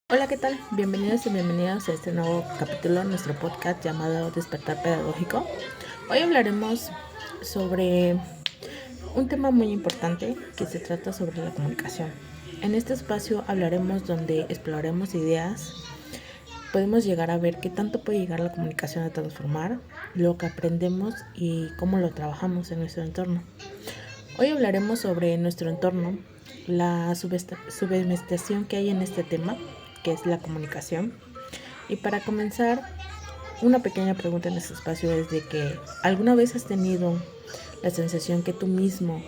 Hola, ¿qué tal? Bienvenidos y bienvenidas a este nuevo capítulo de nuestro podcast llamado Despertar Pedagógico. Hoy hablaremos sobre un tema muy importante que se trata sobre la comunicación. En este espacio hablaremos donde exploraremos ideas, podemos llegar a ver qué tanto puede llegar la comunicación a transformar lo que aprendemos y cómo lo trabajamos en nuestro entorno. Hoy hablaremos sobre nuestro entorno, la subestimación que hay en este tema, que es la comunicación. Y para comenzar, una pequeña pregunta en este espacio es de que ¿alguna vez has tenido la sensación que tú mismo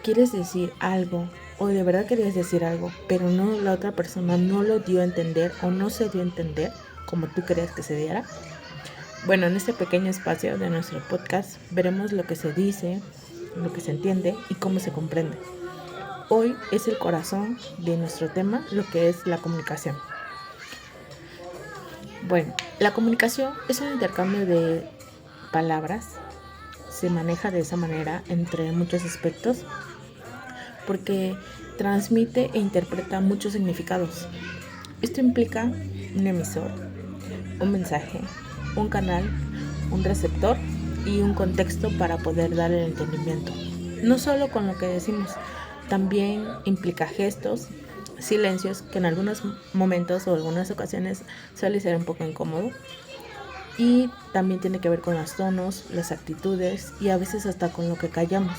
quieres decir algo o de verdad querías decir algo, pero no, la otra persona no lo dio a entender o no se dio a entender como tú querías que se diera? Bueno, en este pequeño espacio de nuestro podcast veremos lo que se dice, lo que se entiende y cómo se comprende. Hoy es el corazón de nuestro tema, lo que es la comunicación. Bueno, la comunicación es un intercambio de palabras, se maneja de esa manera entre muchos aspectos porque transmite e interpreta muchos significados. Esto implica un emisor, un mensaje, un canal, un receptor y un contexto para poder dar el entendimiento. No solo con lo que decimos, también implica gestos, silencios, que en algunos momentos o algunas ocasiones suele ser un poco incómodo. Y también tiene que ver con los tonos, las actitudes y a veces hasta con lo que callamos.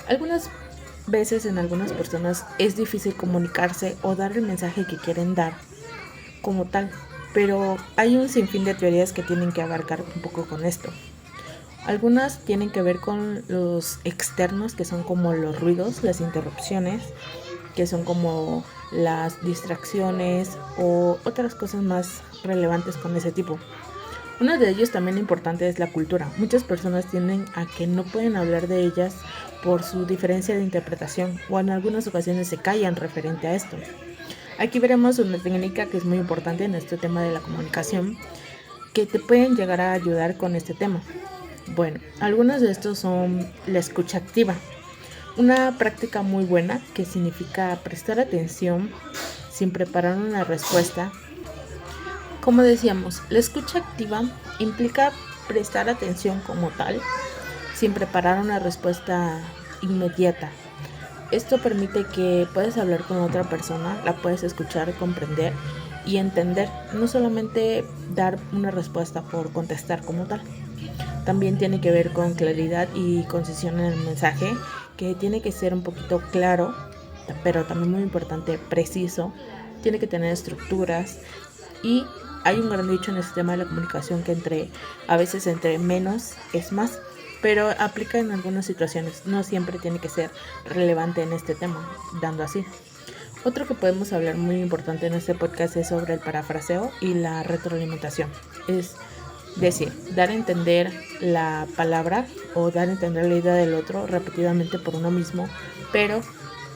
Algunas veces en algunas personas es difícil comunicarse o dar el mensaje que quieren dar como tal, pero hay un sinfín de teorías que tienen que abarcar un poco con esto. Algunas tienen que ver con los externos, que son como los ruidos, las interrupciones, que son como las distracciones o otras cosas más relevantes con ese tipo. Uno de ellos también importante es la cultura. Muchas personas tienden a que no pueden hablar de ellas por su diferencia de interpretación o en algunas ocasiones se callan referente a esto. Aquí veremos una técnica que es muy importante en este tema de la comunicación que te pueden llegar a ayudar con este tema. Bueno, algunos de estos son la escucha activa, una práctica muy buena que significa prestar atención sin preparar una respuesta. Como decíamos, la escucha activa implica prestar atención como tal, sin preparar una respuesta inmediata. Esto permite que puedas hablar con otra persona, la puedes escuchar, comprender y entender, no solamente dar una respuesta por contestar como tal. También tiene que ver con claridad y concisión en el mensaje, que tiene que ser un poquito claro, pero también muy importante, preciso. Tiene que tener estructuras y hay un gran dicho en este tema de la comunicación que a veces entre menos es más, pero aplica en algunas situaciones, no siempre tiene que ser relevante en este tema, dando así. Otro que podemos hablar muy importante en este podcast es sobre el parafraseo y la retroalimentación. Es decir, dar a entender la palabra o dar a entender la idea del otro repetidamente por uno mismo, pero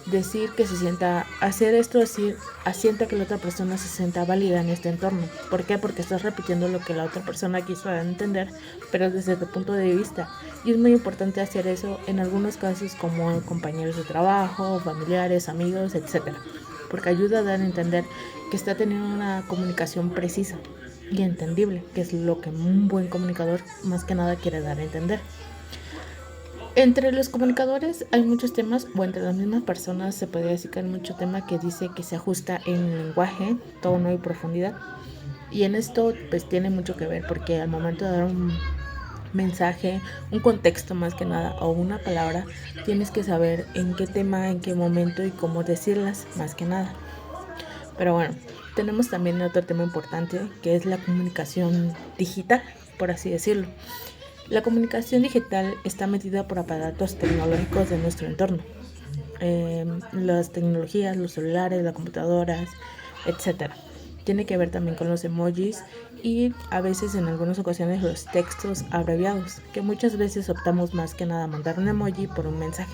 decir que se sienta, hacer esto, decir, asienta que la otra persona se sienta válida en este entorno. ¿Por qué? Porque estás repitiendo lo que la otra persona quiso entender, pero desde tu punto de vista. Y es muy importante hacer eso en algunos casos como compañeros de trabajo, familiares, amigos, etc. Porque ayuda a dar a entender que está teniendo una comunicación precisa y entendible, que es lo que un buen comunicador más que nada quiere dar a entender. Entre los comunicadores hay muchos temas, o entre las mismas personas se podría decir que hay mucho tema que dice que se ajusta en lenguaje, tono y profundidad. Y en esto pues tiene mucho que ver porque al momento de dar un mensaje, un contexto más que nada o una palabra, tienes que saber en qué tema, en qué momento y cómo decirlas más que nada. Pero bueno, tenemos también otro tema importante que es la comunicación digital, por así decirlo. La comunicación digital está metida por aparatos tecnológicos de nuestro entorno. Las tecnologías, los celulares, las computadoras, etc. Tiene que ver también con los emojis y a veces en algunas ocasiones los textos abreviados, que muchas veces optamos más que nada a mandar un emoji por un mensaje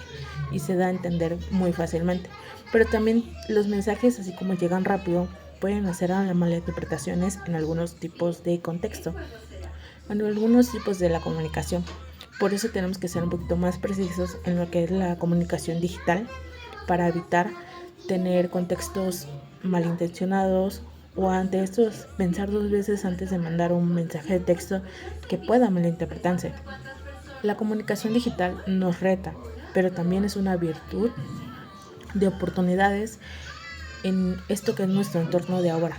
y se da a entender muy fácilmente. Pero también los mensajes, así como llegan rápido, pueden hacer malinterpretaciones en algunos tipos de contexto, en algunos tipos de la comunicación. Por eso tenemos que ser un poquito más precisos en lo que es la comunicación digital para evitar tener contextos malintencionados o ante estos pensar dos veces antes de mandar un mensaje de texto que pueda malinterpretarse. La comunicación digital nos reta, pero también es una virtud de oportunidades en esto que es nuestro entorno de ahora.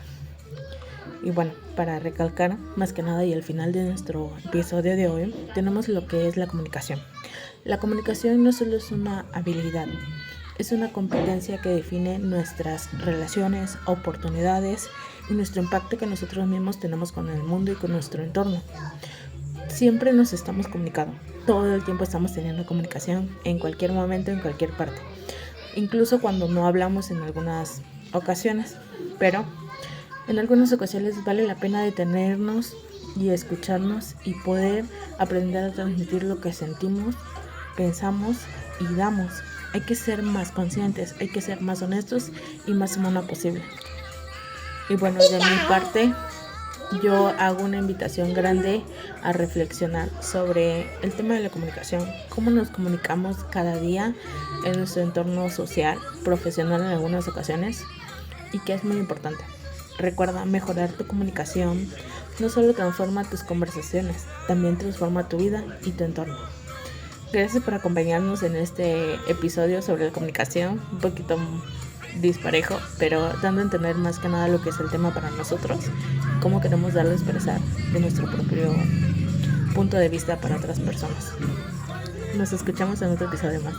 Y bueno, para recalcar más que nada y al final de nuestro episodio de hoy, tenemos lo que es la comunicación. La comunicación no solo es una habilidad, es una competencia que define nuestras relaciones, oportunidades y nuestro impacto que nosotros mismos tenemos con el mundo y con nuestro entorno. Siempre nos estamos comunicando, todo el tiempo estamos teniendo comunicación en cualquier momento, en cualquier parte. Incluso cuando no hablamos en algunas ocasiones, pero en algunas ocasiones vale la pena detenernos y escucharnos y poder aprender a transmitir lo que sentimos, pensamos y damos. Hay que ser más conscientes, hay que ser más honestos y más humanos posible. Y bueno, de mi parte, yo hago una invitación grande a reflexionar sobre el tema de la comunicación, cómo nos comunicamos cada día en nuestro entorno social, profesional en algunas ocasiones, y que es muy importante. Recuerda, mejorar tu comunicación no solo transforma tus conversaciones, también transforma tu vida y tu entorno. Gracias por acompañarnos en este episodio sobre la comunicación, un poquito disparejo, pero dando a entender más que nada lo que es el tema para nosotros, cómo queremos darlo a expresar de nuestro propio punto de vista para otras personas. Nos escuchamos en otro episodio más.